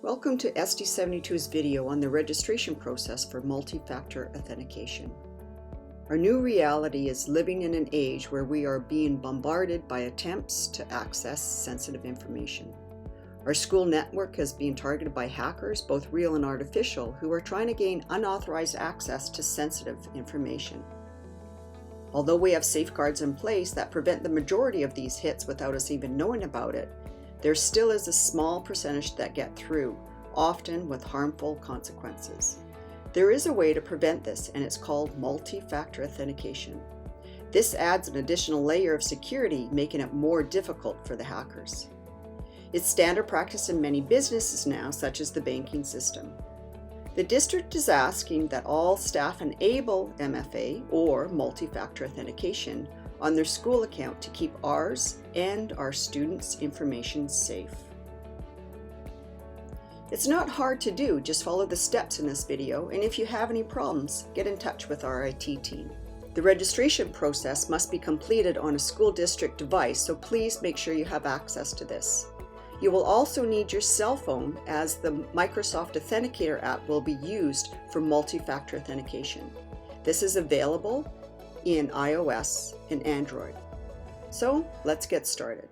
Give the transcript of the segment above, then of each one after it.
Welcome to SD72's video on the registration process for multi-factor authentication. Our new reality is living in an age where we are being bombarded by attempts to access sensitive information. Our school network is being targeted by hackers, both real and artificial, who are trying to gain unauthorized access to sensitive information. Although we have safeguards in place that prevent the majority of these hits without us even knowing about it, there still is a small percentage that get through, often with harmful consequences. There is a way to prevent this, and it's called multi-factor authentication. This adds an additional layer of security, making it more difficult for the hackers. It's standard practice in many businesses now, such as the banking system. The district is asking that all staff enable MFA or multi-factor authentication on their school account to keep ours and our students' information safe. It's not hard to do, just follow the steps in this video, and if you have any problems, get in touch with our IT team. The registration process must be completed on a school district device, so please make sure you have access to this. You will also need your cell phone, as the Microsoft Authenticator app will be used for multi-factor authentication. This is available in iOS and Android. So let's get started.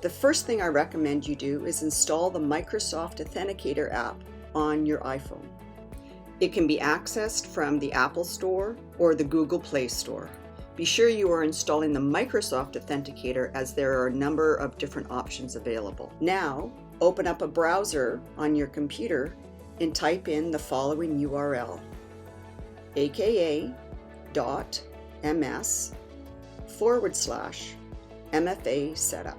The first thing I recommend you do is install the Microsoft Authenticator app on your iPhone. It can be accessed from the Apple Store or the Google Play Store. Be sure you are installing the Microsoft Authenticator, as there are a number of different options available. Now, open up a browser on your computer and type in the following URL: aka.ms/MFA setup.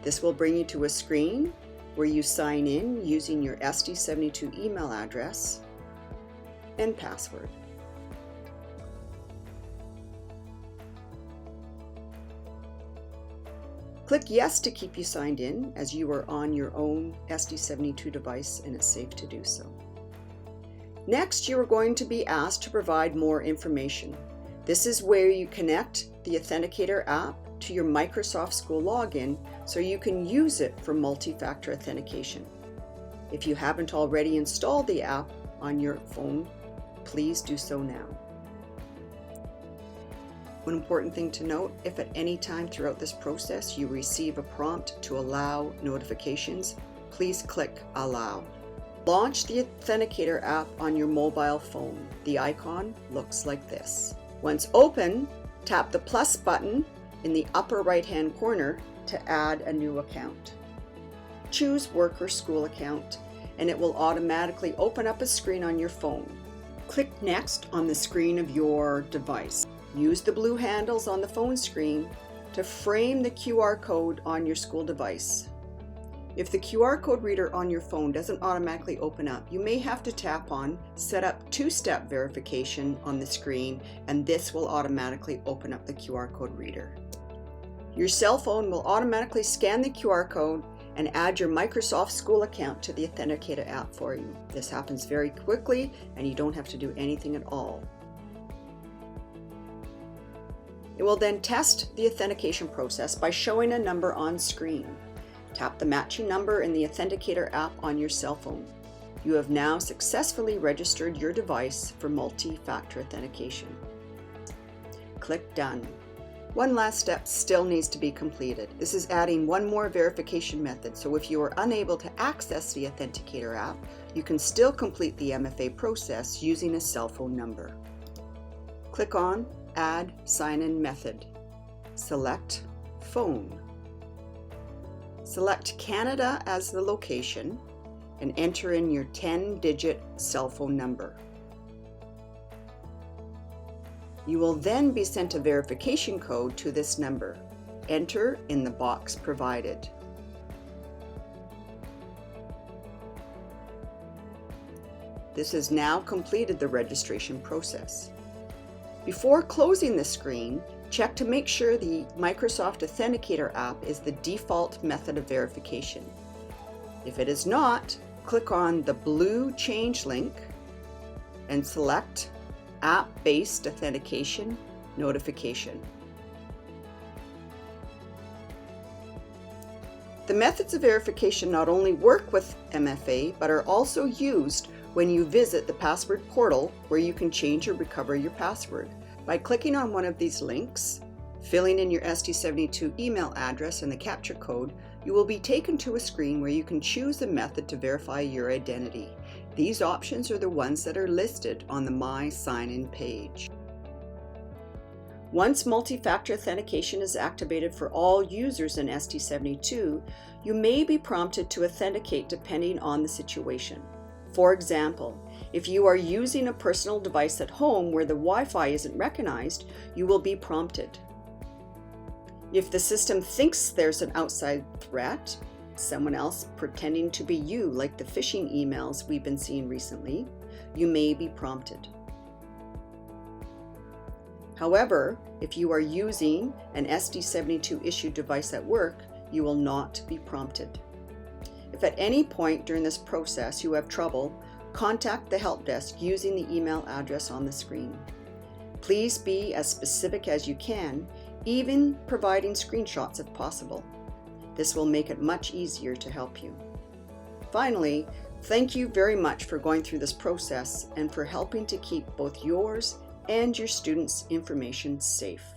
This will bring you to a screen where you sign in using your SD72 email address and password. Click Yes to keep you signed in, as you are on your own SD72 device and it's safe to do so. Next, you are going to be asked to provide more information. This is where you connect the Authenticator app to your Microsoft School login so you can use it for multi-factor authentication. If you haven't already installed the app on your phone, please do so now. One important thing to note: if at any time throughout this process you receive a prompt to allow notifications, please click Allow. Launch the Authenticator app on your mobile phone. The icon looks like this. Once open, tap the plus button in the upper right-hand corner to add a new account. Choose Work or School account, and it will automatically open up a screen on your phone. Click Next on the screen of your device. Use the blue handles on the phone screen to frame the QR code on your school device. If the QR code reader on your phone doesn't automatically open up, you may have to tap on Set up two-step verification on the screen, and this will automatically open up the QR code reader. Your cell phone will automatically scan the QR code and add your Microsoft School account to the Authenticator app for you. This happens very quickly, and you don't have to do anything at all. It will then test the authentication process by showing a number on screen. Tap the matching number in the Authenticator app on your cell phone. You have now successfully registered your device for multi-factor authentication. Click Done. One last step still needs to be completed. This is adding one more verification method, so if you are unable to access the Authenticator app, you can still complete the MFA process using a cell phone number. Click on Add Sign-in Method. Select Phone. Select Canada as the location and enter in your 10-digit cell phone number. You will then be sent a verification code to this number. Enter in the box provided. This has now completed the registration process. Before closing the screen, check to make sure the Microsoft Authenticator app is the default method of verification. If it is not, click on the blue change link and select App-Based Authentication Notification. The methods of verification not only work with MFA, but are also used when you visit the password portal where you can change or recover your password. By clicking on one of these links, filling in your SD72 email address and the captcha code, you will be taken to a screen where you can choose a method to verify your identity. These options are the ones that are listed on the My Sign In page. Once multi-factor authentication is activated for all users in SD72, you may be prompted to authenticate depending on the situation. For example, if you are using a personal device at home where the Wi-Fi isn't recognized, you will be prompted. If the system thinks there's an outside threat, someone else pretending to be you, like the phishing emails we've been seeing recently, you may be prompted. However, if you are using an SD72 issued device at work, you will not be prompted. If at any point during this process you have trouble, contact the help desk using the email address on the screen. Please be as specific as you can, even providing screenshots if possible. This will make it much easier to help you. Finally, thank you very much for going through this process and for helping to keep both yours and your students' information safe.